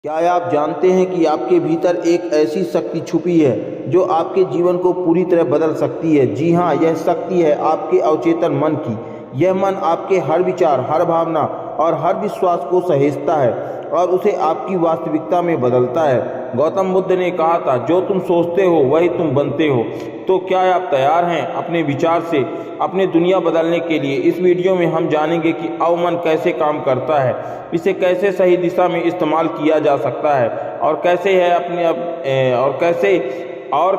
क्या आप जानते हैं कि आपके भीतर एक ऐसी शक्ति छुपी है जो आपके जीवन को पूरी तरह बदल सकती है? जी हाँ, यह शक्ति है आपके अवचेतन मन की। यह मन आपके हर विचार, हर भावना और हर विश्वास को सहेजता है और उसे आपकी वास्तविकता में बदलता है। गौतम बुद्ध ने कहा था, जो तुम सोचते हो वही तुम बनते हो। तो क्या आप तैयार हैं अपने विचार से अपनी दुनिया बदलने के लिए? इस वीडियो में हम जानेंगे कि अवमन कैसे काम करता है, इसे कैसे सही दिशा में इस्तेमाल किया जा सकता है और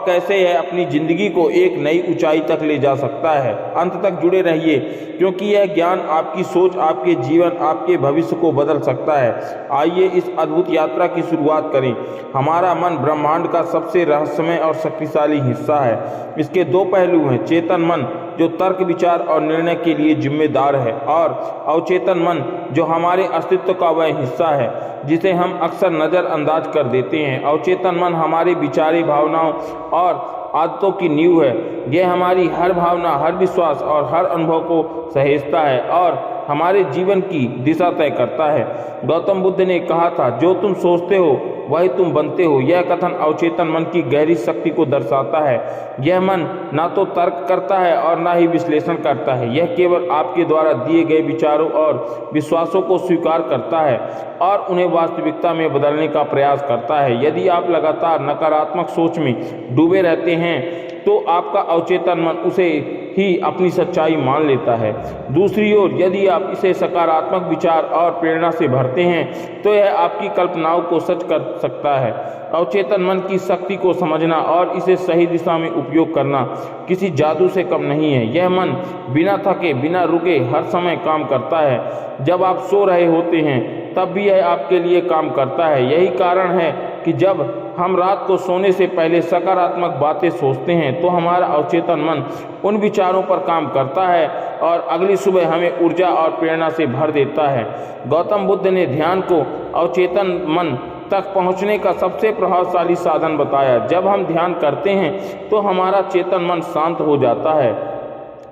कैसे है अपनी ज़िंदगी को एक नई ऊंचाई तक ले जा सकता है। अंत तक जुड़े रहिए, क्योंकि यह ज्ञान आपकी सोच, आपके जीवन, आपके भविष्य को बदल सकता है। आइए इस अद्भुत यात्रा की शुरुआत करें। हमारा मन ब्रह्मांड का सबसे रहस्यमय और शक्तिशाली हिस्सा है। इसके दो पहलू हैं, चेतन मन जो तर्क, विचार और निर्णय के लिए जिम्मेदार है, और अवचेतन मन जो हमारे अस्तित्व का वह हिस्सा है जिसे हम अक्सर नज़रअंदाज कर देते हैं। अवचेतन मन हमारे विचारों, भावनाओं और आदतों की नींव है। यह हमारी हर भावना, हर विश्वास और हर अनुभव को सहेजता है और हमारे जीवन की दिशा तय करता है। गौतम बुद्ध ने कहा था, जो तुम सोचते हो वही तुम बनते हो। यह कथन अवचेतन मन की गहरी शक्ति को दर्शाता है। यह मन ना तो तर्क करता है और ना ही विश्लेषण करता है। यह केवल आपके द्वारा दिए गए विचारों और विश्वासों को स्वीकार करता है और उन्हें वास्तविकता में बदलने का प्रयास करता है। यदि आप लगातार नकारात्मक सोच में डूबे रहते हैं तो आपका अवचेतन मन उसे ही अपनी सच्चाई मान लेता है। दूसरी ओर, यदि आप इसे सकारात्मक विचार और प्रेरणा से भरते हैं तो यह आपकी कल्पनाओं को सच कर सकता है। अवचेतन मन की शक्ति को समझना और इसे सही दिशा में उपयोग करना किसी जादू से कम नहीं है। यह मन बिना थके, बिना रुके हर समय काम करता है। जब आप सो रहे होते हैं तब भी यह आपके लिए काम करता है। यही कारण है कि जब हम रात को सोने से पहले सकारात्मक बातें सोचते हैं तो हमारा अवचेतन मन उन विचारों पर काम करता है और अगली सुबह हमें ऊर्जा और प्रेरणा से भर देता है। गौतम बुद्ध ने ध्यान को अवचेतन मन तक पहुंचने का सबसे प्रभावशाली साधन बताया। जब हम ध्यान करते हैं तो हमारा चेतन मन शांत हो जाता है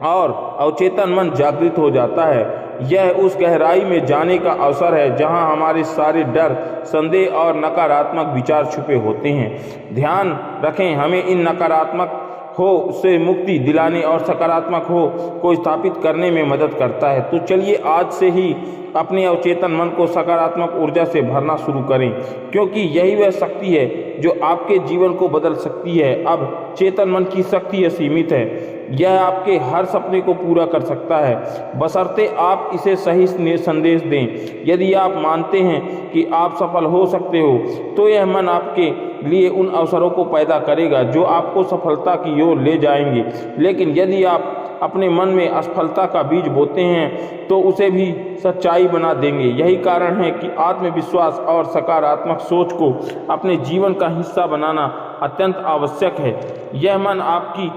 और अवचेतन मन जागृत हो जाता है। यह उस गहराई में जाने का अवसर है जहां हमारे सारे डर, संदेह और नकारात्मक विचार छुपे होते हैं। ध्यान रखें, हमें इन नकारात्मक हो से मुक्ति दिलाने और सकारात्मक हो को स्थापित करने में मदद करता है। तो चलिए आज से ही अपने अवचेतन मन को सकारात्मक ऊर्जा से भरना शुरू करें, क्योंकि यही वह शक्ति है जो आपके जीवन को बदल सकती है। अब चेतन मन की शक्ति असीमित है। यह आपके हर सपने को पूरा कर सकता है, बशर्ते आप इसे सही संदेश दें। यदि आप मानते हैं कि आप सफल हो सकते हो तो यह मन आपके लिए उन अवसरों को पैदा करेगा जो आपको सफलता की ओर ले जाएंगे। लेकिन यदि आप अपने मन में असफलता का बीज बोते हैं तो उसे भी सच्चाई बना देंगे। यही कारण है कि आत्मविश्वास और सकारात्मक सोच को अपने जीवन का हिस्सा बनाना अत्यंत आवश्यक है। यह मन आपकी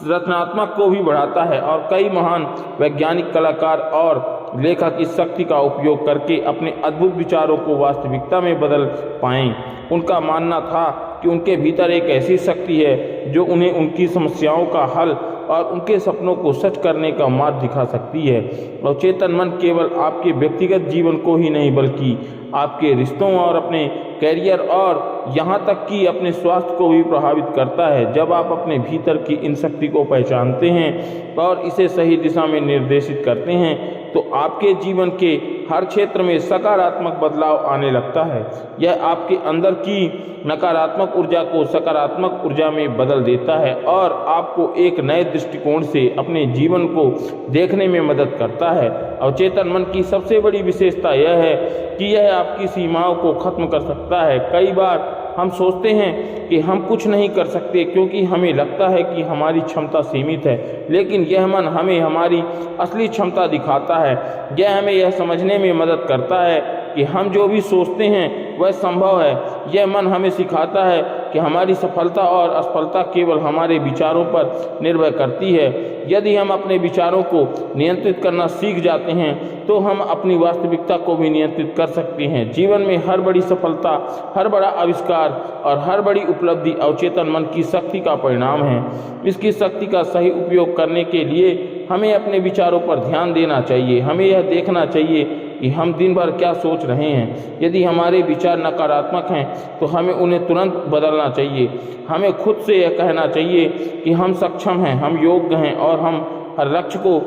रचनात्मक को भी बढ़ाता है और कई महान वैज्ञानिक, कलाकार और लेखक इस शक्ति का उपयोग करके अपने अद्भुत विचारों को वास्तविकता में बदल पाएं। उनका मानना था कि उनके भीतर एक ऐसी शक्ति है जो उन्हें उनकी समस्याओं का हल और उनके सपनों को सच करने का मार्ग दिखा सकती है। अवचेतन मन केवल आपके व्यक्तिगत जीवन को ही नहीं बल्कि आपके रिश्तों और अपने कैरियर और यहाँ तक कि अपने स्वास्थ्य को भी प्रभावित करता है। जब आप अपने भीतर की इन शक्ति को पहचानते हैं और इसे सही दिशा में निर्देशित करते हैं तो आपके जीवन के हर क्षेत्र में सकारात्मक बदलाव आने लगता है। यह आपके अंदर की नकारात्मक ऊर्जा को सकारात्मक ऊर्जा में बदल देता है और आपको एक नए दृष्टिकोण से अपने जीवन को देखने में मदद करता है। अवचेतन मन की सबसे बड़ी विशेषता यह है कि यह आपकी सीमाओं को खत्म कर सकता है। कई बार हम सोचते हैं कि हम कुछ नहीं कर सकते क्योंकि हमें लगता है कि हमारी क्षमता सीमित है, लेकिन यह मन हमें हमारी असली क्षमता दिखाता है। यह हमें यह समझने में मदद करता है कि हम जो भी सोचते हैं वह संभव है। यह मन हमें सिखाता है कि हमारी सफलता और असफलता केवल हमारे विचारों पर निर्भर करती है। यदि हम अपने विचारों को नियंत्रित करना सीख जाते हैं तो हम अपनी वास्तविकता को भी नियंत्रित कर सकते हैं। जीवन में हर बड़ी सफलता, हर बड़ा आविष्कार और हर बड़ी उपलब्धि अवचेतन मन की शक्ति का परिणाम है। इसकी शक्ति का सही उपयोग करने के लिए हमें अपने विचारों पर ध्यान देना चाहिए। हमें यह देखना चाहिए कि हम दिन भर क्या सोच रहे हैं। यदि हमारे विचार नकारात्मक हैं तो हमें उन्हें तुरंत बदलना चाहिए। हमें खुद से यह कहना चाहिए कि हम सक्षम हैं, हम योग्य हैं और हम हर लक्ष्य को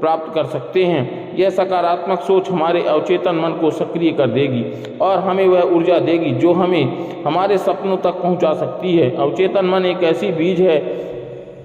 प्राप्त कर सकते हैं। यह सकारात्मक सोच हमारे अवचेतन मन को सक्रिय कर देगी और हमें वह ऊर्जा देगी जो हमें हमारे सपनों तक पहुंचा सकती है। अवचेतन मन एक ऐसी बीज है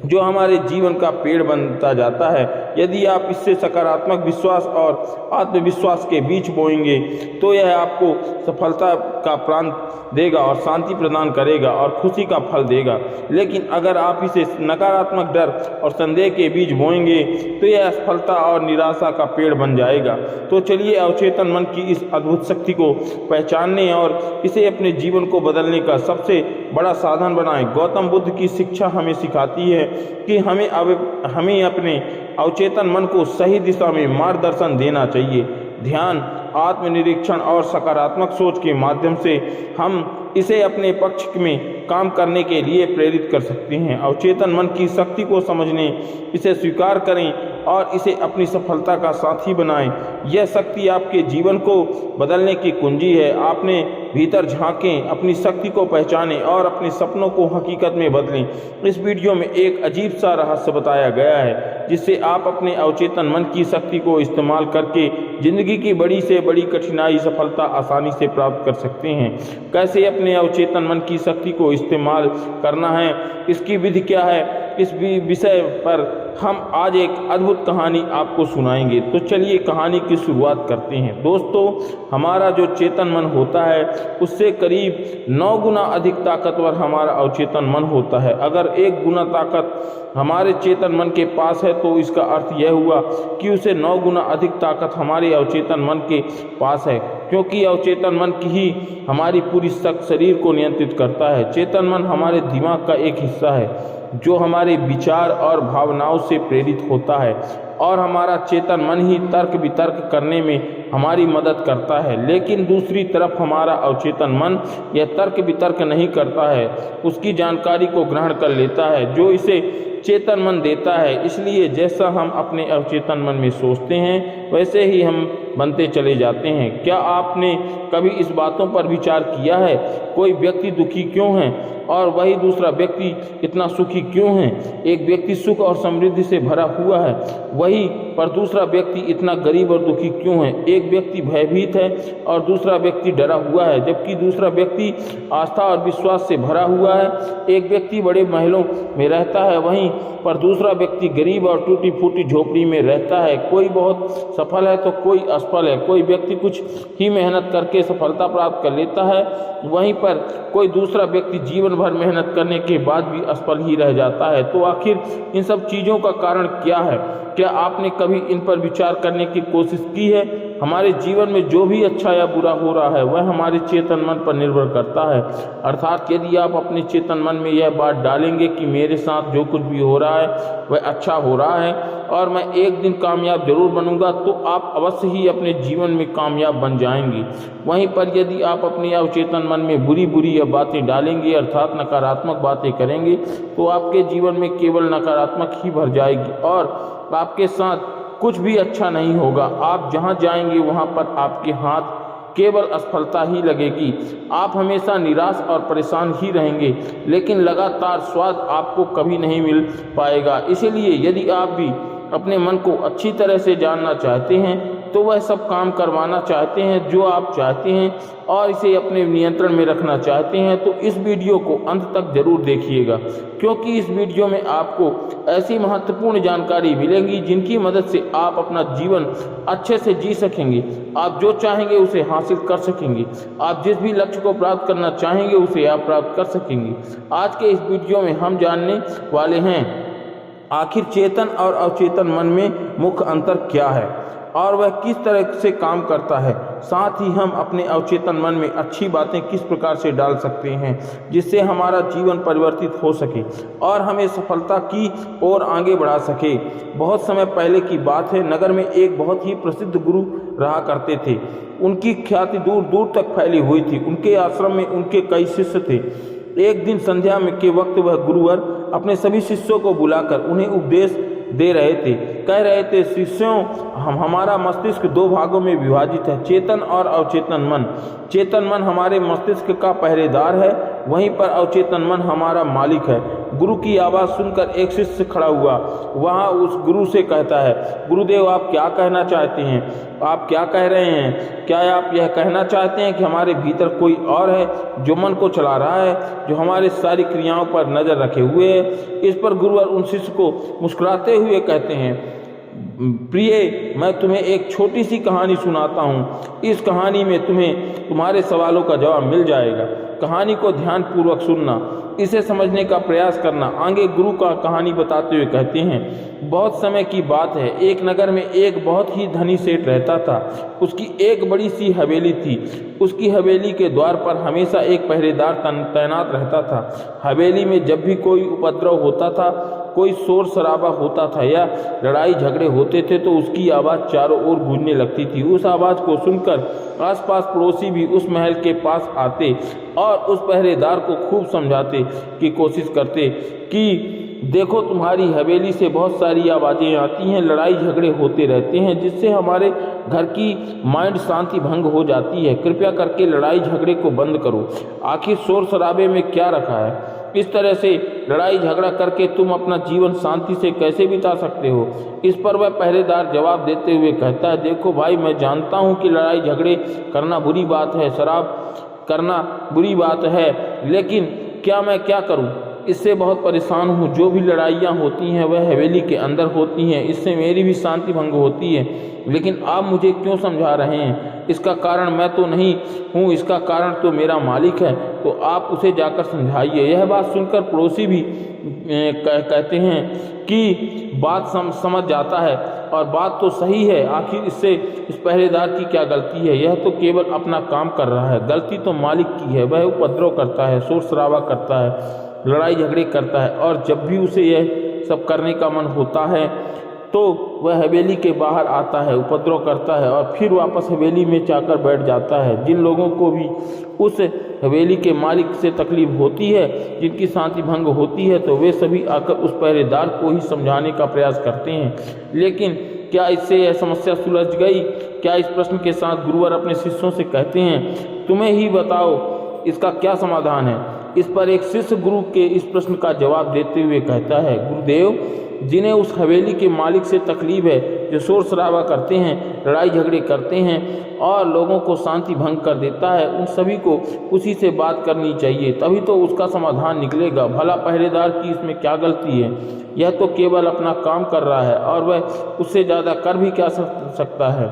जो हमारे जीवन का पेड़ बनता जाता है। यदि आप इससे सकारात्मक विश्वास और आत्मविश्वास के बीच बोएंगे तो यह आपको सफलता का प्रांत देगा और शांति प्रदान करेगा और खुशी का फल देगा। लेकिन अगर आप इसे नकारात्मक डर और संदेह के बीच बोएंगे तो यह असफलता और निराशा का पेड़ बन जाएगा। तो चलिए अवचेतन मन की इस अद्भुत शक्ति को पहचानने और इसे अपने जीवन को बदलने का सबसे बड़ा साधन बनाएं। गौतम बुद्ध की शिक्षा हमें सिखाती है कि हमें अपने अवचेतन मन को सही दिशा में मार्गदर्शन देना चाहिए। ध्यान, आत्मनिरीक्षण और सकारात्मक सोच के माध्यम से हम इसे अपने पक्ष में काम करने के लिए प्रेरित कर सकते हैं। अवचेतन मन की शक्ति को समझने, इसे स्वीकार करें और इसे अपनी सफलता का साथी बनाएं। यह शक्ति आपके जीवन को बदलने की कुंजी है। आपने भीतर झांकें, अपनी शक्ति को पहचानें और अपने सपनों को हकीकत में बदलें। इस वीडियो में एक अजीब सा रहस्य बताया गया है जिससे आप अपने अवचेतन मन की शक्ति को इस्तेमाल करके जिंदगी की बड़ी से बड़ी कठिनाई सफलता आसानी से प्राप्त कर सकते हैं। कैसे अपने अवचेतन मन की शक्ति को इस्तेमाल करना है, इसकी विधि क्या है, इस विषय पर हम आज एक अद्भुत कहानी आपको सुनाएंगे। तो चलिए कहानी की शुरुआत करते हैं। दोस्तों, हमारा जो चेतन मन होता है उससे करीब 9 गुना अधिक ताकतवर हमारा अवचेतन मन होता है। अगर 1 गुना ताकत हमारे चेतन मन के पास है तो इसका अर्थ यह हुआ कि उसे 9 गुना अधिक ताकत हमारे अवचेतन मन के पास है, क्योंकि अवचेतन मन ही हमारी पूरी शरीर को नियंत्रित करता है। चेतन मन हमारे दिमाग का एक हिस्सा है जो हमारे विचार और भावनाओं से प्रेरित होता है और हमारा चेतन मन ही तर्क वितर्क करने में हमारी मदद करता है। लेकिन दूसरी तरफ हमारा अवचेतन मन यह तर्क वितर्क नहीं करता है, उसकी जानकारी को ग्रहण कर लेता है जो इसे चेतन मन देता है। इसलिए जैसा हम अपने अवचेतन मन में सोचते हैं वैसे ही हम बनते चले जाते हैं। क्या आपने कभी इस बातों पर विचार किया है, कोई व्यक्ति दुखी क्यों है और वही दूसरा व्यक्ति इतना सुखी क्यों है? एक व्यक्ति सुख और समृद्धि से भरा हुआ है वही पर दूसरा व्यक्ति इतना गरीब और दुखी क्यों है? एक व्यक्ति भयभीत है और दूसरा व्यक्ति डरा हुआ है, जबकि दूसरा व्यक्ति आस्था और विश्वास से भरा हुआ है। एक व्यक्ति बड़े महलों में रहता है वहीं पर दूसरा व्यक्ति गरीब और टूटी फूटी झोपड़ी में रहता है। कोई बहुत सफल है तो कोई असफल है, कोई व्यक्ति कुछ ही मेहनत करके सफलता प्राप्त कर लेता है वहीं पर कोई दूसरा व्यक्ति जीवन भर मेहनत करने के बाद भी असफल ही रह जाता है। तो आखिर इन सब चीज़ों का कारण क्या है? क्या आपने कभी इन पर विचार करने की कोशिश की है? हमारे जीवन में जो भी अच्छा या बुरा हो रहा है वह हमारे चेतन मन पर निर्भर करता है। अर्थात यदि आप अपने चेतन मन में यह बात डालेंगे कि मेरे साथ जो कुछ भी हो रहा है वह अच्छा हो रहा है और मैं एक दिन कामयाब जरूर बनूंगा, तो आप अवश्य ही अपने जीवन में कामयाब बन जाएंगे। वहीं पर यदि आप अपने अवचेतन मन में बुरी बुरी या बातें डालेंगे अर्थात नकारात्मक बातें करेंगे तो आपके जीवन में केवल नकारात्मक ही भर जाएगी और आपके साथ कुछ भी अच्छा नहीं होगा। आप जहां जाएंगे वहां पर आपके हाथ केवल असफलता ही लगेगी। आप हमेशा निराश और परेशान ही रहेंगे, लेकिन लगातार स्वाद आपको कभी नहीं मिल पाएगा। इसीलिए यदि आप भी अपने मन को अच्छी तरह से जानना चाहते हैं तो वह सब काम करवाना चाहते हैं जो आप चाहते हैं और इसे अपने नियंत्रण में रखना चाहते हैं तो इस वीडियो को अंत तक जरूर देखिएगा, क्योंकि इस वीडियो में आपको ऐसी महत्वपूर्ण जानकारी मिलेंगी जिनकी मदद से आप अपना जीवन अच्छे से जी सकेंगे। आप जो चाहेंगे उसे हासिल कर सकेंगे, आप जिस भी लक्ष्य को प्राप्त करना चाहेंगे उसे आप प्राप्त कर सकेंगे। आज के इस वीडियो में हम जानने वाले हैं आखिर चेतन और अवचेतन मन में मुख्य अंतर क्या है और वह किस तरह से काम करता है। साथ ही हम अपने अवचेतन मन में अच्छी बातें किस प्रकार से डाल सकते हैं जिससे हमारा जीवन परिवर्तित हो सके और हमें सफलता की ओर आगे बढ़ा सके। बहुत समय पहले की बात है, नगर में एक बहुत ही प्रसिद्ध गुरु रहा करते थे। उनकी ख्याति दूर दूर तक फैली हुई थी। उनके आश्रम में उनके कई शिष्य थे। एक दिन संध्या में के वक्त वह गुरुवर अपने सभी शिष्यों को बुलाकर उन्हें उपदेश दे रहे थे। कह रहे थे, शिष्यों हमारा मस्तिष्क दो भागों में विभाजित है, चेतन और अवचेतन मन। चेतन मन हमारे मस्तिष्क का पहरेदार है, वहीं पर अवचेतन मन हमारा मालिक है। गुरु की आवाज़ सुनकर एक शिष्य खड़ा हुआ। वहाँ उस गुरु से कहता है, गुरुदेव आप क्या कहना चाहते हैं? आप क्या कह रहे हैं? क्या आप यह कहना चाहते हैं कि हमारे भीतर कोई और है जो मन को चला रहा है, जो हमारी सारी क्रियाओं पर नज़र रखे हुए है? इस पर गुरुवर उन शिष्य को मुस्कुराते हुए कहते हैं, प्रिय, मैं तुम्हें एक छोटी सी कहानी सुनाता हूँ। इस कहानी में तुम्हें तुम्हारे सवालों का जवाब मिल जाएगा। कहानी को ध्यानपूर्वक सुनना, इसे समझने का प्रयास करना। आगे गुरु का कहानी बताते हुए कहते हैं, बहुत समय की बात है, एक नगर में एक बहुत ही धनी सेठ रहता था। उसकी एक बड़ी सी हवेली थी। उसकी हवेली के द्वार पर हमेशा एक पहरेदार तैनात रहता था। हवेली में जब भी कोई उपद्रव होता था, कोई शोर शराबा होता था या लड़ाई झगड़े होते थे, तो उसकी आवाज़ चारों ओर गूंजने लगती थी। उस आवाज़ को सुनकर आसपास पड़ोसी भी उस महल के पास आते और उस पहरेदार को खूब समझाते की कोशिश करते कि देखो, तुम्हारी हवेली से बहुत सारी आवाज़ें आती हैं, लड़ाई झगड़े होते रहते हैं, जिससे हमारे घर की माइंड शांति भंग हो जाती है। कृपया करके लड़ाई झगड़े को बंद करो। आखिर शोर शराबे में क्या रखा है? इस तरह से लड़ाई झगड़ा करके तुम अपना जीवन शांति से कैसे बिता सकते हो? इस पर वह पहरेदार जवाब देते हुए कहता है, देखो भाई, मैं जानता हूँ कि लड़ाई झगड़े करना बुरी बात है, शराब करना बुरी बात है, लेकिन मैं क्या करूँ? इससे बहुत परेशान हूँ। जो भी लड़ाइयाँ होती हैं वह हवेली के अंदर होती हैं, इससे मेरी भी शांति भंग होती है। लेकिन आप मुझे क्यों समझा रहे हैं? इसका कारण मैं तो नहीं हूँ, इसका कारण तो मेरा मालिक है, तो आप उसे जाकर समझाइए। यह बात सुनकर पड़ोसी भी कहते हैं कि बात समझ जाता है और बात तो सही है, आखिर इससे इस पहरेदार की क्या गलती है? यह तो केवल अपना काम कर रहा है, गलती तो मालिक की है। वह उपद्रव करता है, शोर शराबा करता है, लड़ाई झगड़े करता है, और जब भी उसे यह सब करने का मन होता है तो वह हवेली के बाहर आता है, उपद्रव करता है और फिर वापस हवेली में जाकर बैठ जाता है। जिन लोगों को भी उस हवेली के मालिक से तकलीफ होती है, जिनकी शांति भंग होती है, तो वे सभी आकर उस पहरेदार को ही समझाने का प्रयास करते हैं। लेकिन क्या इससे यह समस्या सुलझ गई? क्या? इस प्रश्न के साथ गुरुवर अपने शिष्यों से कहते हैं, तुम्हें ही बताओ इसका क्या समाधान है? इस पर एक शिष्य गुरु के इस प्रश्न का जवाब देते हुए कहता है, गुरुदेव, जिन्हें उस हवेली के मालिक से तकलीफ है, जो शोर शराबा करते हैं, लड़ाई झगड़े करते हैं और लोगों को शांति भंग कर देता है, उन सभी को उसी से बात करनी चाहिए, तभी तो उसका समाधान निकलेगा। भला पहरेदार की इसमें क्या गलती है? यह तो केवल अपना काम कर रहा है और वह उससे ज़्यादा कर भी क्या सकता है?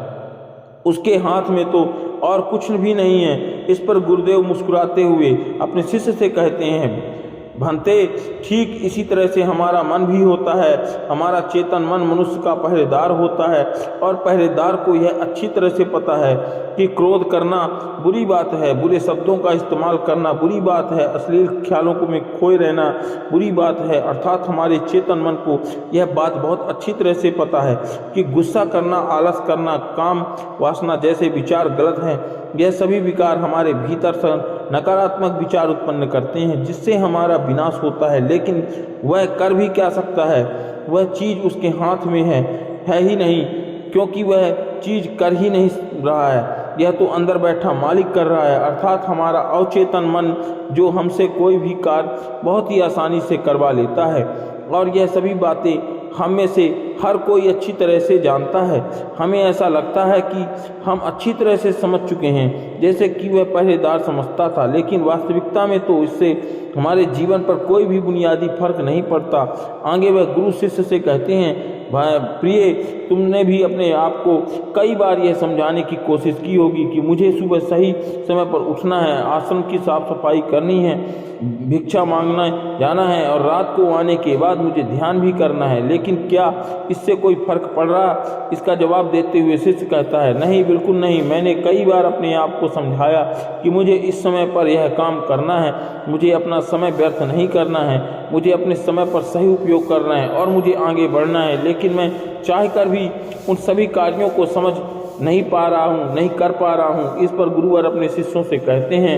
उसके हाथ में तो और कुछ भी नहीं है। इस पर गुरुदेव मुस्कुराते हुए अपने शिष्य से कहते हैं, भंते, ठीक इसी तरह से हमारा मन भी होता है। हमारा चेतन मन मनुष्य का पहरेदार होता है और पहरेदार को यह अच्छी तरह से पता है कि क्रोध करना बुरी बात है, बुरे शब्दों का इस्तेमाल करना बुरी बात है, अश्लील ख्यालों को में खोए रहना बुरी बात है। अर्थात हमारे चेतन मन को यह बात बहुत अच्छी तरह से पता है कि गुस्सा करना, आलस करना, काम वासना जैसे विचार गलत हैं। यह सभी विकार हमारे भीतर से नकारात्मक विचार उत्पन्न करते हैं, जिससे हमारा विनाश होता है। लेकिन वह कर भी क्या सकता है? वह चीज़ उसके हाथ में है ही नहीं, क्योंकि वह चीज़ कर ही नहीं रहा है, यह तो अंदर बैठा मालिक कर रहा है, अर्थात हमारा अवचेतन मन, जो हमसे कोई भी कार्य बहुत ही आसानी से करवा लेता है। और यह सभी बातें हम में से हर कोई अच्छी तरह से जानता है। हमें ऐसा लगता है कि हम अच्छी तरह से समझ चुके हैं, जैसे कि वह पहरेदार समझता था, लेकिन वास्तविकता में तो इससे हमारे जीवन पर कोई भी बुनियादी फर्क नहीं पड़ता। आगे वह गुरु शिष्य से कहते हैं, भाई प्रिय, तुमने भी अपने आप को कई बार यह समझाने की कोशिश की होगी कि मुझे सुबह सही समय पर उठना है, आश्रम की साफ सफाई करनी है, भिक्षा मांगना जाना है और रात को आने के बाद मुझे ध्यान भी करना है, लेकिन क्या इससे कोई फर्क पड़ रहा? इसका जवाब देते हुए शिष्य कहता है, नहीं, बिल्कुल नहीं। मैंने कई बार अपने आप को समझाया कि मुझे इस समय पर यह काम करना है, मुझे अपना समय व्यर्थ नहीं करना है, मुझे अपने समय पर सही उपयोग करना है और मुझे आगे बढ़ना है, लेकिन मैं चाहकर भी उन सभी कार्यों को समझ नहीं पा रहा हूँ, नहीं कर पा रहा हूँ। इस पर गुरुवर अपने शिष्यों से कहते हैं,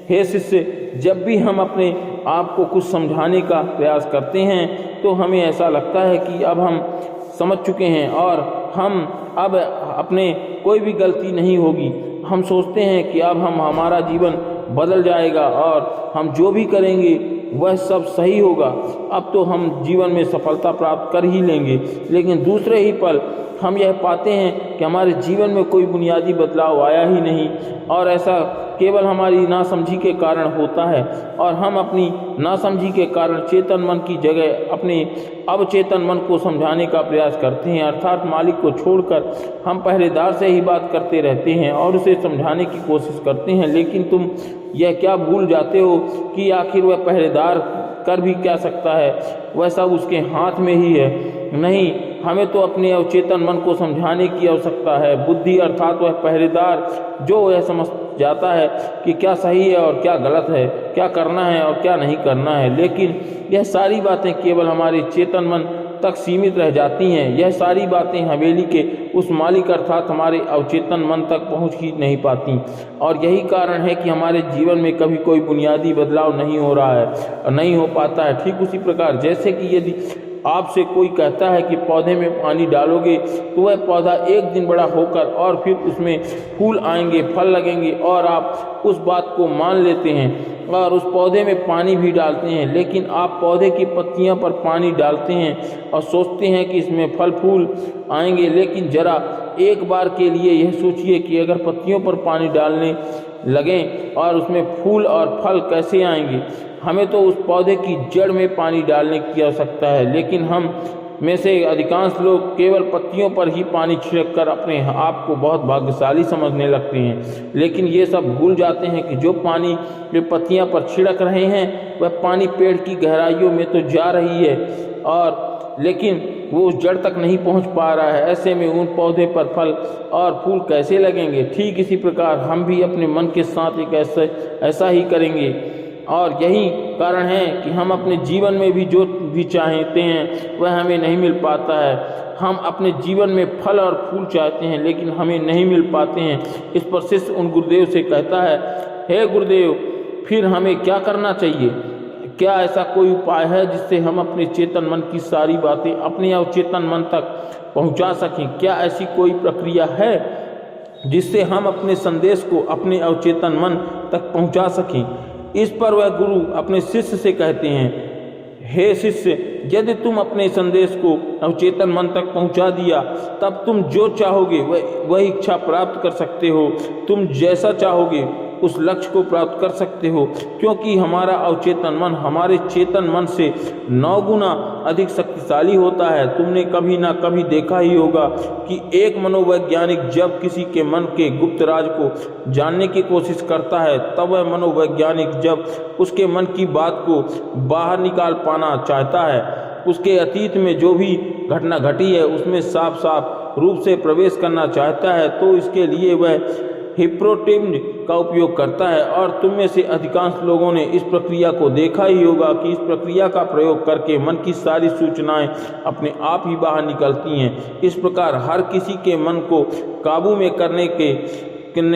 हे शिष्य, जब भी हम अपने आप को कुछ समझाने का प्रयास करते हैं तो हमें ऐसा लगता है कि अब हम समझ चुके हैं और हम अब अपने कोई भी गलती नहीं होगी। हम सोचते हैं कि अब हमारा जीवन बदल जाएगा और हम जो भी करेंगे वह सब सही होगा, अब तो हम जीवन में सफलता प्राप्त कर ही लेंगे। लेकिन दूसरे ही पल हम यह पाते हैं कि हमारे जीवन में कोई बुनियादी बदलाव आया ही नहीं और ऐसा केवल हमारी नासमझी के कारण होता है। और हम अपनी नासमझी के कारण चेतन मन की जगह अपने अवचेतन मन को समझाने का प्रयास करते हैं, अर्थात मालिक को छोड़कर हम पहरेदार से ही बात करते रहते हैं और उसे समझाने की कोशिश करते हैं। लेकिन तुम यह क्या भूल जाते हो कि आखिर वह पहरेदार कर भी क्या सकता है, वह सब उसके हाथ में ही है। नहीं, हमें तो अपने अवचेतन मन को समझाने की आवश्यकता है। बुद्धि अर्थात वह पहरेदार जो यह समझ जाता है कि क्या सही है और क्या गलत है, क्या करना है और क्या नहीं करना है। लेकिन यह सारी बातें केवल हमारे चेतन मन तक सीमित रह जाती हैं। यह सारी बातें हवेली के उस मालिक अर्थात हमारे अवचेतन मन तक पहुंच ही नहीं पाती और यही कारण है कि हमारे जीवन में कभी कोई बुनियादी बदलाव नहीं हो रहा है और नहीं हो पाता है। ठीक उसी प्रकार जैसे कि यदि आपसे कोई कहता है कि पौधे में पानी डालोगे तो वह पौधा एक दिन बड़ा होकर और फिर उसमें फूल आएंगे, फल लगेंगे और आप उस बात को मान लेते हैं और उस पौधे में पानी भी डालते हैं। लेकिन आप पौधे की पत्तियों पर पानी डालते हैं और सोचते हैं कि इसमें फल फूल आएंगे। लेकिन जरा एक बार के लिए यह सोचिए कि अगर पत्तियों पर पानी डालने लगें और उसमें फूल और फल कैसे आएंगे। हमें तो उस पौधे की जड़ में पानी डालने की आवश्यकता है, लेकिन हम में से अधिकांश लोग केवल पत्तियों पर ही पानी छिड़क कर अपने आप को बहुत भाग्यशाली समझने लगते हैं। लेकिन ये सब भूल जाते हैं कि जो पानी वे पत्तियां पर छिड़क रहे हैं वह पानी पेड़ की गहराइयों में तो जा रही है और लेकिन वो उस जड़ तक नहीं पहुंच पा रहा है। ऐसे में उन पौधे पर फल और फूल कैसे लगेंगे। ठीक इसी प्रकार हम भी अपने मन के साथ एक ऐसा ही करेंगे और यही कारण है कि हम अपने जीवन में भी जो भी चाहते हैं वह हमें नहीं मिल पाता है। हम अपने जीवन में फल और फूल चाहते हैं लेकिन हमें नहीं मिल पाते हैं। इस पर शिष्य उन गुरुदेव से कहता है, हे गुरुदेव, फिर हमें क्या करना चाहिए? क्या ऐसा कोई उपाय है जिससे हम अपने चेतन मन की सारी बातें अपने अवचेतन मन तक पहुंचा सकें? क्या ऐसी कोई प्रक्रिया है जिससे हम अपने संदेश को अपने अवचेतन मन तक पहुंचा सकें? इस पर वह गुरु अपने शिष्य से कहते हैं, हे शिष्य, यदि तुम अपने संदेश को अवचेतन मन तक पहुंचा दिया तब तुम जो चाहोगे वह इच्छा प्राप्त कर सकते हो। तुम जैसा चाहोगे उस लक्ष्य को प्राप्त कर सकते हो, क्योंकि हमारा अवचेतन मन हमारे चेतन मन से 9 गुना अधिक शक्तिशाली होता है। तुमने कभी ना कभी देखा ही होगा कि एक मनोवैज्ञानिक जब किसी के मन के गुप्त राज को जानने की कोशिश करता है तब वह मनोवैज्ञानिक जब उसके मन की बात को बाहर निकाल पाना चाहता है, उसके अतीत में जो भी घटना घटी है उसमें साफ साफ रूप से प्रवेश करना चाहता है, तो इसके लिए वह हिप्नोटिज्म का उपयोग करता है। और तुम में से अधिकांश लोगों ने इस प्रक्रिया को देखा ही होगा कि इस प्रक्रिया का प्रयोग करके मन की सारी सूचनाएं अपने आप ही बाहर निकलती हैं। इस प्रकार हर किसी के मन को काबू में करने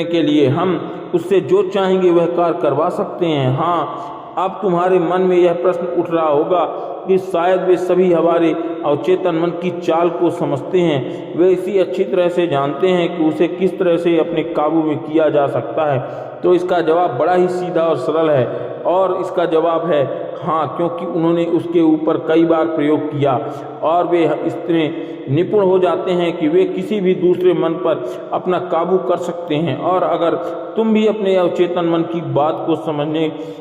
के लिए हम उससे जो चाहेंगे वह कार्य करवा सकते हैं। हाँ, अब तुम्हारे मन में यह प्रश्न उठ रहा होगा कि शायद वे सभी हमारे अवचेतन मन की चाल को समझते हैं, वे इसी अच्छी तरह से जानते हैं कि उसे किस तरह से अपने काबू में किया जा सकता है। तो इसका जवाब बड़ा ही सीधा और सरल है और इसका जवाब है हाँ, क्योंकि उन्होंने उसके ऊपर कई बार प्रयोग किया और वे इतने निपुण हो जाते हैं कि वे किसी भी दूसरे मन पर अपना काबू कर सकते हैं। और अगर तुम भी अपने अवचेतन मन की बात को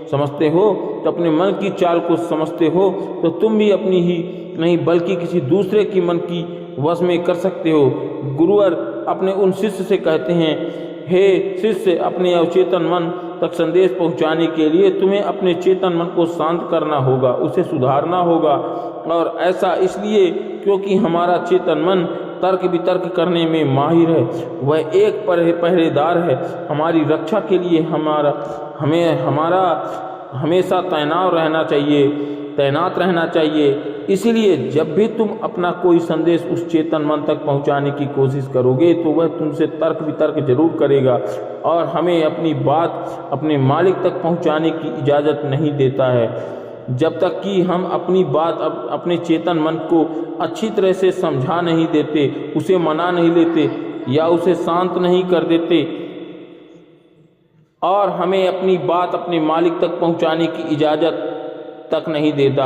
समझते हो तो अपने मन की चाल को समझते हो तो तुम भी अपनी ही नहीं बल्कि किसी दूसरे की मन की वश में कर सकते हो। गुरुवर अपने उन शिष्य से कहते हैं, हे शिष्य, अपने अवचेतन मन तक संदेश पहुंचाने के लिए तुम्हें अपने चेतन मन को शांत करना होगा, उसे सुधारना होगा। और ऐसा इसलिए क्योंकि हमारा चेतन मन तर्क वितर्क करने में माहिर है, वह एक पहरेदार है। हमारी रक्षा के लिए हमारा हमेशा तैनात रहना चाहिए। इसीलिए जब भी तुम अपना कोई संदेश उस चेतन मन तक पहुंचाने की कोशिश करोगे तो वह तुमसे तर्क वितर्क जरूर करेगा और हमें अपनी बात अपने मालिक तक पहुंचाने की इजाज़त नहीं देता है। जब तक कि हम अपनी बात अपने चेतन मन को अच्छी तरह से समझा नहीं देते, उसे मना नहीं लेते या उसे शांत नहीं कर देते और हमें अपनी बात अपने मालिक तक पहुंचाने की इजाज़त तक नहीं देता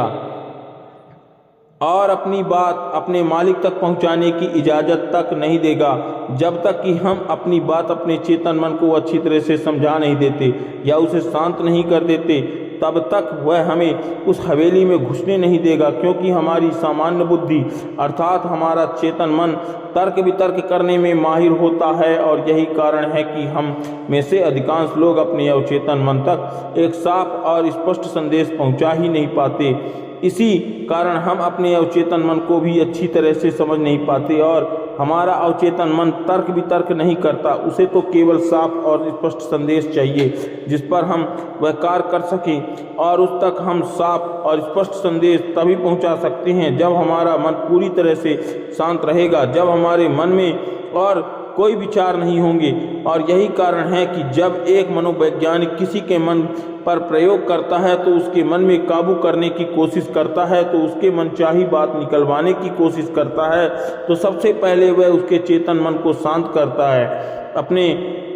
और अपनी बात अपने मालिक तक पहुंचाने की इजाज़त तक नहीं देगा जब तक कि हम अपनी बात अपने चेतन मन को अच्छी तरह से समझा नहीं देते या उसे शांत नहीं कर देते, तब तक वह हमें उस हवेली में घुसने नहीं देगा। क्योंकि हमारी सामान्य बुद्धि अर्थात हमारा चेतन मन तर्क वितर्क करने में माहिर होता है और यही कारण है कि हम में से अधिकांश लोग अपने अवचेतन मन तक एक साफ और स्पष्ट संदेश पहुंचा ही नहीं पाते। इसी कारण हम अपने अवचेतन मन को भी अच्छी तरह से समझ नहीं पाते और हमारा अवचेतन मन तर्क वितर्क नहीं करता। उसे तो केवल साफ और स्पष्ट संदेश चाहिए जिस पर हम वह कार्य कर सकें और उस तक हम साफ और स्पष्ट संदेश तभी पहुंचा सकते हैं जब हमारा मन पूरी तरह से शांत रहेगा, जब हमारे मन में और कोई विचार नहीं होंगे। और यही कारण है कि जब एक मनोवैज्ञानिक किसी के मन पर प्रयोग करता है तो उसके मन में काबू करने की कोशिश करता है, तो उसके मनचाही बात निकलवाने की कोशिश करता है, तो सबसे पहले वह उसके चेतन मन को शांत करता है। अपने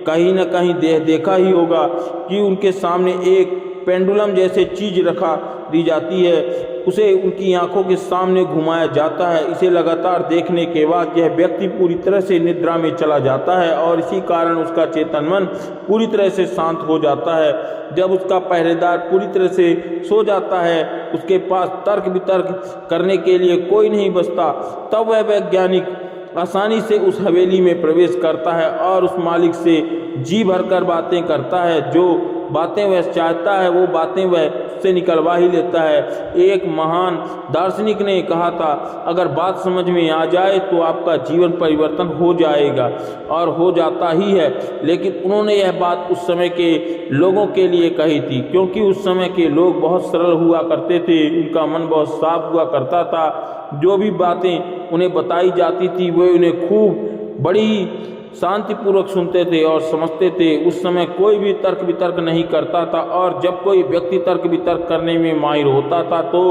कहीं न कहीं देखा ही होगा कि उनके सामने एक पेंडुलम जैसे चीज रखा दी जाती है, उसे उनकी आंखों के सामने घुमाया जाता है। इसे लगातार देखने के बाद यह व्यक्ति पूरी तरह से निद्रा में चला जाता है और इसी कारण उसका चेतन मन पूरी तरह से शांत हो जाता है। जब उसका पहरेदार पूरी तरह से सो जाता है, उसके पास तर्क वितर्क करने के लिए कोई नहीं बचता, तब वह वैज्ञानिक आसानी से उस हवेली में प्रवेश करता है और उस मालिक से जी भरकर बातें करता है। जो बातें वह चाहता है वो बातें वह से निकलवा ही लेता है। एक महान दार्शनिक ने कहा था, अगर बात समझ में आ जाए तो आपका जीवन परिवर्तन हो जाएगा, और हो जाता ही है। लेकिन उन्होंने यह बात उस समय के लोगों के लिए कही थी, क्योंकि उस समय के लोग बहुत सरल हुआ करते थे, उनका मन बहुत साफ हुआ करता था। जो भी बातें उन्हें बताई जाती थी वे उन्हें खूब बड़ी शांतिपूर्वक सुनते थे और समझते थे। उस समय कोई भी तर्क वितर्क नहीं करता था, और जब कोई व्यक्ति तर्क वितर्क करने में माहिर होता था तो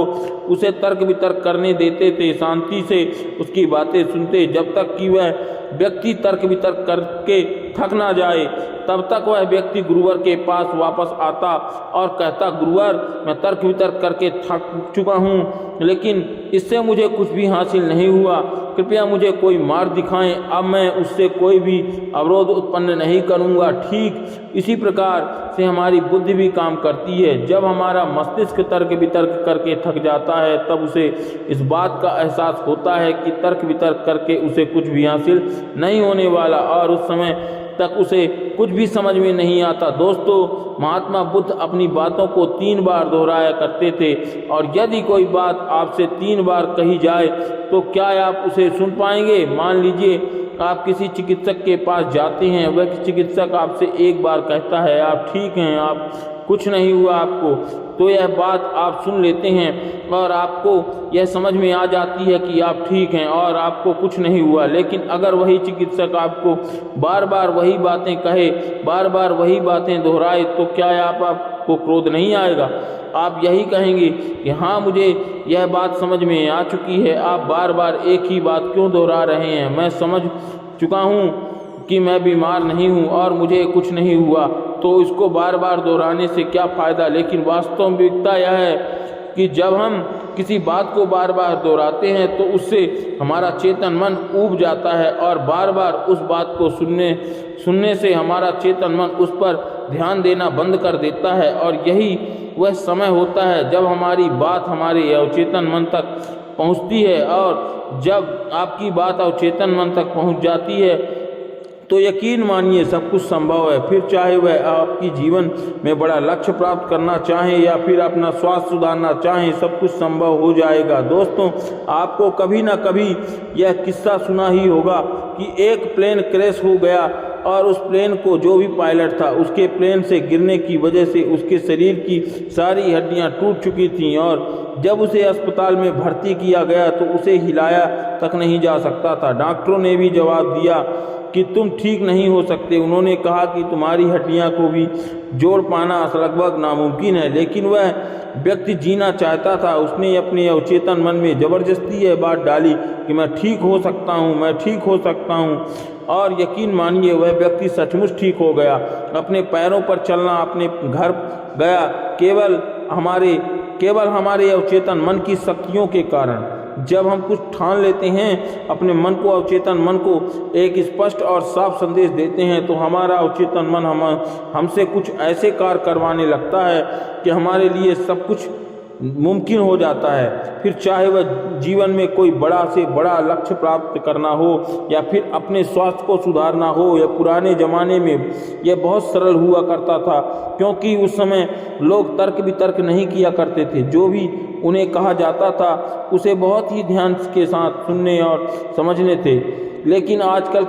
उसे तर्क वितर्क करने देते थे, शांति से उसकी बातें सुनते जब तक कि वह व्यक्ति तर्क वितर्क करके थक ना जाए। तब तक वह व्यक्ति गुरुवर के पास वापस आता और कहता, गुरुवर मैं तर्क वितर्क करके थक चुका हूँ, लेकिन इससे मुझे कुछ भी हासिल नहीं हुआ, कृपया मुझे कोई मार्ग दिखाएं, अब मैं उससे कोई भी अवरोध उत्पन्न नहीं करूँगा। ठीक इसी प्रकार से हमारी बुद्धि भी काम करती है। जब हमारा मस्तिष्क तर्क वितर्क करके थक जाता है तब उसे इस बात का एहसास होता है कि तर्क वितर्क करके उसे कुछ भी हासिल नहीं होने वाला, और उस समय तक उसे कुछ भी समझ में नहीं आता। दोस्तों, महात्मा बुद्ध अपनी बातों को 3 बार दोहराया करते थे, और यदि कोई बात आपसे 3 बार कही जाए तो क्या आप उसे सुन पाएंगे? मान लीजिए आप किसी चिकित्सक के पास जाते हैं, वह चिकित्सक आपसे 1 बार कहता है आप ठीक हैं, आप कुछ नहीं हुआ आपको, तो यह बात आप सुन लेते हैं और आपको यह समझ में आ जाती है कि आप ठीक हैं और आपको कुछ नहीं हुआ। लेकिन अगर वही चिकित्सक आपको बार बार वही बातें कहे, बार बार वही बातें दोहराए, तो क्या आपको क्रोध नहीं आएगा? आप यही कहेंगे कि हाँ, मुझे यह बात समझ में आ चुकी है, आप बार बार एक ही बात क्यों दोहरा रहे हैं? मैं समझ चुका हूँ कि मैं बीमार नहीं हूँ और मुझे कुछ नहीं हुआ, तो इसको बार बार दोहराने से क्या फ़ायदा? लेकिन वास्तविकता यह है कि जब हम किसी बात को बार बार दोहराते हैं तो उससे हमारा चेतन मन ऊब जाता है, और बार बार उस बात को सुनने से हमारा चेतन मन उस पर ध्यान देना बंद कर देता है। और यही वह समय होता है जब हमारी बात हमारे अवचेतन मन तक पहुंचती है, और जब आपकी बात अवचेतन मन तक पहुंच जाती है तो यकीन मानिए सब कुछ संभव है। फिर चाहे वह आपकी जीवन में बड़ा लक्ष्य प्राप्त करना चाहें या फिर अपना स्वास्थ्य सुधारना चाहें, सब कुछ संभव हो जाएगा। दोस्तों, आपको कभी ना कभी यह किस्सा सुना ही होगा कि एक प्लेन क्रैश हो गया और उस प्लेन को जो भी पायलट था उसके प्लेन से गिरने की वजह से उसके शरीर की सारी हड्डियां टूट चुकी थीं, और जब उसे अस्पताल में भर्ती किया गया तो उसे हिलाया तक नहीं जा सकता था। डॉक्टरों ने भी जवाब दिया कि तुम ठीक नहीं हो सकते। उन्होंने कहा कि तुम्हारी हड्डियां को भी जोड़ पाना लगभग नामुमकिन है। लेकिन वह व्यक्ति जीना चाहता था। उसने अपने अवचेतन मन में ज़बरदस्ती यह बात डाली कि मैं ठीक हो सकता हूँ, मैं ठीक हो सकता हूँ। और यकीन मानिए वह व्यक्ति सचमुच ठीक हो गया। अपने पैरों पर चलना, अपने घर गया, केवल हमारे अवचेतन मन की शक्तियों के कारण। जब हम कुछ ठान लेते हैं, अपने मन को, अवचेतन मन को एक स्पष्ट और साफ संदेश देते हैं, तो हमारा अवचेतन मन हमसे कुछ ऐसे कार्य करवाने लगता है कि हमारे लिए सब कुछ मुमकिन हो जाता है। फिर चाहे वह जीवन में कोई बड़ा से बड़ा लक्ष्य प्राप्त करना हो, या फिर अपने स्वास्थ्य को सुधारना हो, या पुराने ज़माने में यह बहुत सरल हुआ करता था, क्योंकि उस समय लोग तर्क वितर्क नहीं किया करते थे। जो भी उन्हें कहा जाता था उसे बहुत ही ध्यान के साथ सुनने और समझने थे। लेकिन आजकल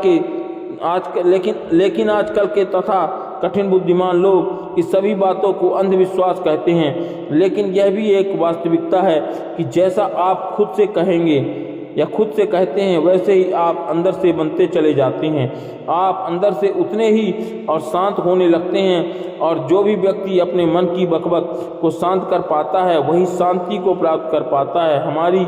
के तथा कठिन बुद्धिमान लोग इस सभी बातों को अंधविश्वास कहते हैं। लेकिन यह भी एक वास्तविकता है कि जैसा आप खुद से कहेंगे या खुद से कहते हैं, वैसे ही आप अंदर से बनते चले जाते हैं। आप अंदर से उतने ही और शांत होने लगते हैं। और जो भी व्यक्ति अपने मन की बकबक को शांत कर पाता है, वही शांति को प्राप्त कर पाता है। हमारी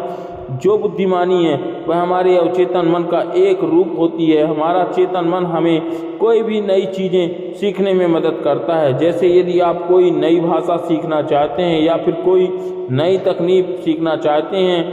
जो बुद्धिमानी है वह हमारे अवचेतन मन का एक रूप होती है। हमारा चेतन मन हमें कोई भी नई चीज़ें सीखने में मदद करता है। जैसे यदि आप कोई नई भाषा सीखना चाहते हैं या फिर कोई नई तकनीक सीखना चाहते हैं,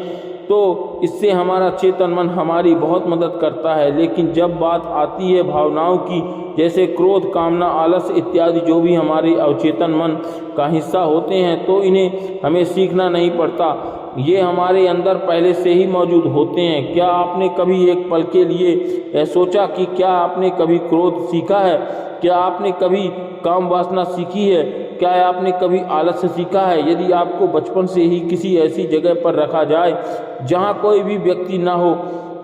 तो इससे हमारा चेतन मन हमारी बहुत मदद करता है। लेकिन जब बात आती है भावनाओं की, जैसे क्रोध, कामना, आलस इत्यादि, जो भी हमारे अवचेतन मन का हिस्सा होते हैं, तो इन्हें हमें सीखना नहीं पड़ता। ये हमारे अंदर पहले से ही मौजूद होते हैं। क्या आपने कभी एक पल के लिए सोचा कि क्या आपने कभी क्रोध सीखा है? क्या आपने कभी काम वासना सीखी है? क्या आपने कभी आलस्य सीखा है? यदि आपको बचपन से ही किसी ऐसी जगह पर रखा जाए जहाँ कोई भी व्यक्ति ना हो,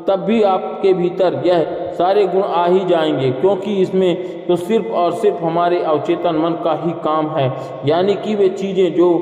तब भी आपके भीतर यह सारे गुण आ ही जाएंगे, क्योंकि इसमें तो सिर्फ और सिर्फ हमारे अवचेतन मन का ही काम है। यानी कि वे चीज़ें जो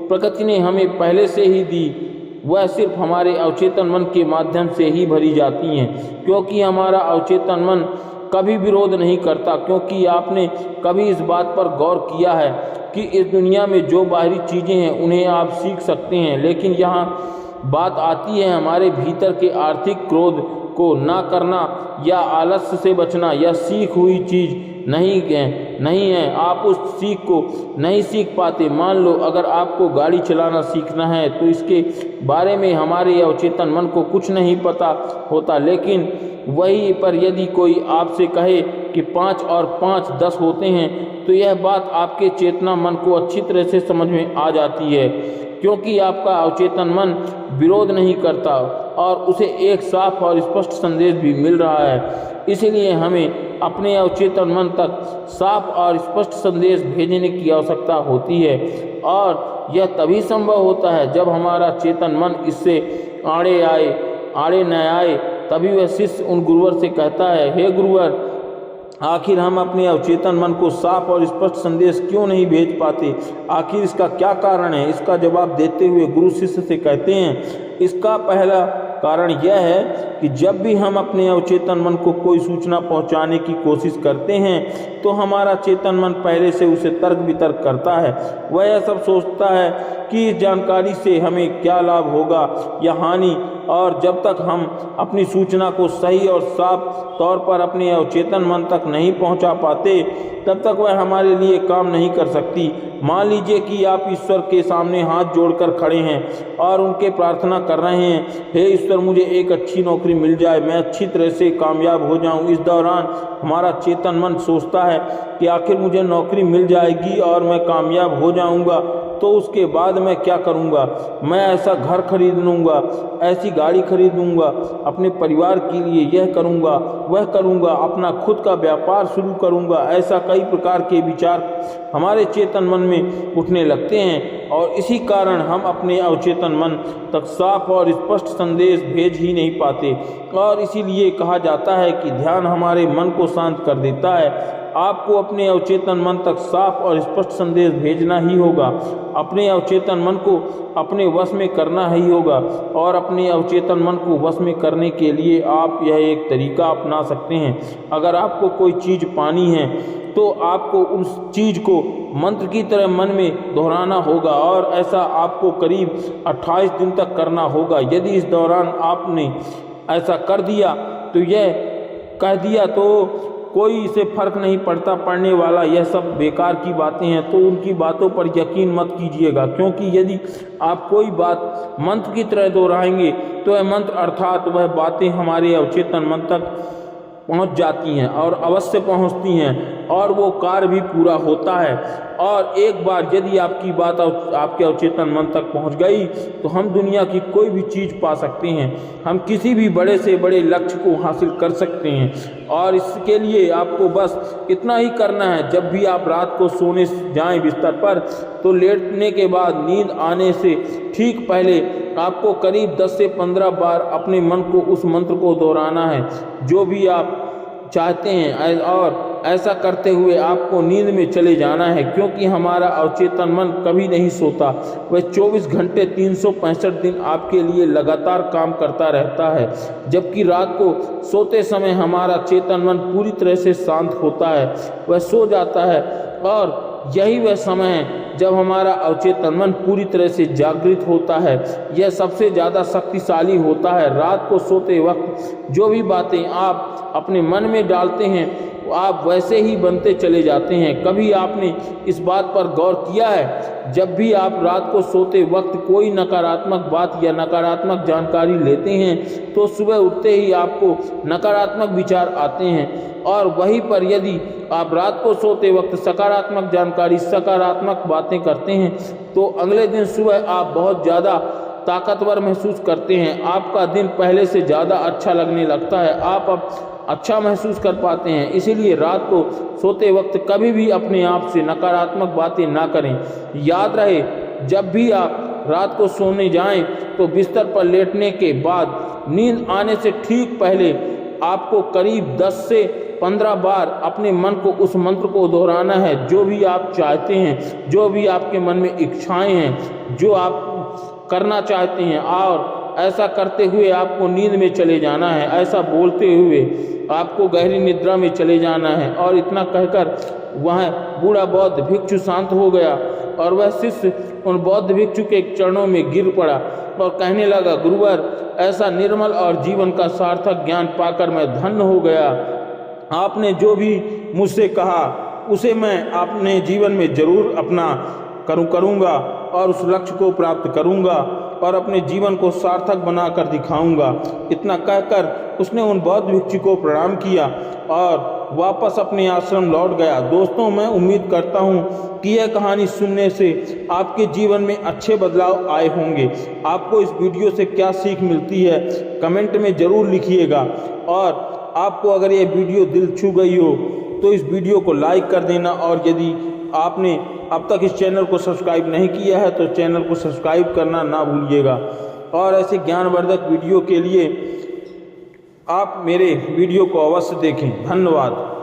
प्रकृति ने हमें पहले से ही दी, वह सिर्फ हमारे अवचेतन मन के माध्यम से ही भरी जाती हैं। क्योंकि हमारा अवचेतन मन कभी विरोध नहीं करता। क्योंकि आपने कभी इस बात पर गौर किया है कि इस दुनिया में जो बाहरी चीज़ें हैं उन्हें आप सीख सकते हैं, लेकिन यहाँ बात आती है हमारे भीतर के आर्थिक क्रोध को ना करना या आलस्य से बचना। यह सीख हुई चीज़ नहीं है। आप उस सीख को नहीं सीख पाते। मान लो अगर आपको गाड़ी चलाना सीखना है, तो इसके बारे में हमारे अवचेतन मन को कुछ नहीं पता होता। लेकिन वहीं पर यदि कोई आपसे कहे कि 5 और 5 10 होते हैं, तो यह बात आपके चेतना मन को अच्छी तरह से समझ में आ जाती है, क्योंकि आपका अवचेतन मन विरोध नहीं करता और उसे एक साफ और स्पष्ट संदेश भी मिल रहा है। इसलिए हमें अपने अवचेतन मन तक साफ और स्पष्ट संदेश भेजने की आवश्यकता होती है, और यह तभी संभव होता है जब हमारा चेतन मन इससे आड़े न आए। तभी वह शिष्य उन गुरुवर से कहता है, हे गुरुवर, आखिर हम अपने अवचेतन मन को साफ और स्पष्ट संदेश क्यों नहीं भेज पाते? आखिर इसका क्या कारण है? इसका जवाब देते हुए गुरु शिष्य से कहते हैं, इसका पहला कारण यह है कि जब भी हम अपने अवचेतन मन को कोई सूचना पहुंचाने की कोशिश करते हैं, तो हमारा चेतन मन पहले से उसे तर्क वितर्क करता है। वह यह सब सोचता है कि इस जानकारी से हमें क्या लाभ होगा या हानि, और जब तक हम अपनी सूचना को सही और साफ तौर पर अपने अवचेतन मन तक नहीं पहुंचा पाते, तब तक वह हमारे लिए काम नहीं कर सकती। मान लीजिए कि आप ईश्वर के सामने हाथ जोड़कर खड़े हैं और उनके प्रार्थना कर रहे हैं, हे ईश्वर, मुझे एक अच्छी नौकरी मिल जाए, मैं अच्छी तरह से कामयाब हो जाऊं। इस दौरान हमारा चेतन मन सोचता है कि आखिर मुझे नौकरी मिल जाएगी और मैं कामयाब हो जाऊंगा, तो उसके बाद मैं क्या करूंगा? मैं ऐसा घर खरीद लूँगा, ऐसी गाड़ी खरीद लूँगा, अपने परिवार के लिए यह करूँगा, वह करूँगा, अपना खुद का व्यापार शुरू करूँगा। ऐसा कई प्रकार के विचार हमारे चेतन मन में उठने लगते हैं, और इसी कारण हम अपने अवचेतन मन तक साफ और स्पष्ट संदेश भेज ही नहीं पाते। और इसीलिए कहा जाता है कि ध्यान हमारे मन को शांत कर देता है। आपको अपने अवचेतन मन तक साफ और स्पष्ट संदेश भेजना ही होगा। अपने अवचेतन मन को अपने वश में करना ही होगा और अपने अवचेतन मन को वश में करने के लिए आप यह एक तरीका अपना सकते हैं। अगर आपको कोई चीज़ पानी है तो आपको उस चीज़ को मंत्र की तरह मन में दोहराना होगा और ऐसा आपको करीब 28 दिन तक करना होगा। यदि इस दौरान आपने ऐसा कर दिया तो यह कह दिया तो कोई इसे फर्क नहीं पड़ने वाला, यह सब बेकार की बातें हैं, तो उनकी बातों पर यकीन मत कीजिएगा। क्योंकि यदि आप कोई बात मंत्र की तरह दोहराएंगे तो वह मंत्र अर्थात वह बातें हमारे अवचेतन मन तक पहुंच जाती हैं और अवश्य पहुंचती हैं और वो कार्य भी पूरा होता है। और एक बार यदि आपकी बात आपके अवचेतन मन तक पहुंच गई तो हम दुनिया की कोई भी चीज़ पा सकते हैं, हम किसी भी बड़े से बड़े लक्ष्य को हासिल कर सकते हैं। और इसके लिए आपको बस इतना ही करना है, जब भी आप रात को सोने जाएं बिस्तर पर तो लेटने के बाद नींद आने से ठीक पहले आपको करीब 10 से 15 बार अपने मन को उस मंत्र को दोहराना है जो भी आप चाहते हैं और ऐसा करते हुए आपको नींद में चले जाना है। क्योंकि हमारा अवचेतन मन कभी नहीं सोता, वह 24 घंटे 365 दिन आपके लिए लगातार काम करता रहता है। जबकि रात को सोते समय हमारा चेतन मन पूरी तरह से शांत होता है, वह सो जाता है और यही वह समय है जब हमारा अवचेतन मन पूरी तरह से जागृत होता है। यह सबसे ज़्यादा शक्तिशाली होता है। रात को सोते वक्त जो भी बातें आप अपने मन में डालते हैं आप वैसे ही बनते चले जाते हैं। कभी आपने इस बात पर गौर किया है, जब भी आप रात को सोते वक्त कोई नकारात्मक बात या नकारात्मक जानकारी लेते हैं तो सुबह उठते ही आपको नकारात्मक विचार आते हैं, और वहीं पर यदि आप रात को सोते वक्त सकारात्मक जानकारी सकारात्मक बातें करते हैं तो अगले दिन सुबह आप बहुत ज़्यादा ताकतवर महसूस करते हैं। आपका दिन पहले से ज़्यादा अच्छा लगने लगता है, आप अब अच्छा महसूस कर पाते हैं। इसीलिए रात को सोते वक्त कभी भी अपने आप से नकारात्मक बातें ना करें। याद रहे, जब भी आप रात को सोने जाएं तो बिस्तर पर लेटने के बाद नींद आने से ठीक पहले आपको करीब 10 से 15 बार अपने मन को उस मंत्र को दोहराना है जो भी आप चाहते हैं, जो भी आपके मन में इच्छाएं हैं, जो आप करना चाहते हैं, और ऐसा करते हुए आपको नींद में चले जाना है। ऐसा बोलते हुए आपको गहरी निद्रा में चले जाना है। और इतना कहकर वह बूढ़ा बौद्ध भिक्षु शांत हो गया और वह शिष्य उन बौद्ध भिक्षु के चरणों में गिर पड़ा और कहने लगा, गुरुवर, ऐसा निर्मल और जीवन का सार्थक ज्ञान पाकर मैं धन्य हो गया। आपने जो भी मुझसे कहा उसे मैं अपने जीवन में जरूर अपना करूँगा और उस लक्ष्य को प्राप्त करूँगा और अपने जीवन को सार्थक बनाकर दिखाऊंगा। इतना कहकर उसने उन बौद्ध भिक्षु को प्रणाम किया और वापस अपने आश्रम लौट गया। दोस्तों, मैं उम्मीद करता हूँ कि यह कहानी सुनने से आपके जीवन में अच्छे बदलाव आए होंगे। आपको इस वीडियो से क्या सीख मिलती है कमेंट में ज़रूर लिखिएगा, और आपको अगर यह वीडियो दिल छू गई हो तो इस वीडियो को लाइक कर देना, और यदि आपने अब तक इस चैनल को सब्सक्राइब नहीं किया है तो चैनल को सब्सक्राइब करना ना भूलिएगा। और ऐसे ज्ञानवर्धक वीडियो के लिए आप मेरे वीडियो को अवश्य देखें। धन्यवाद।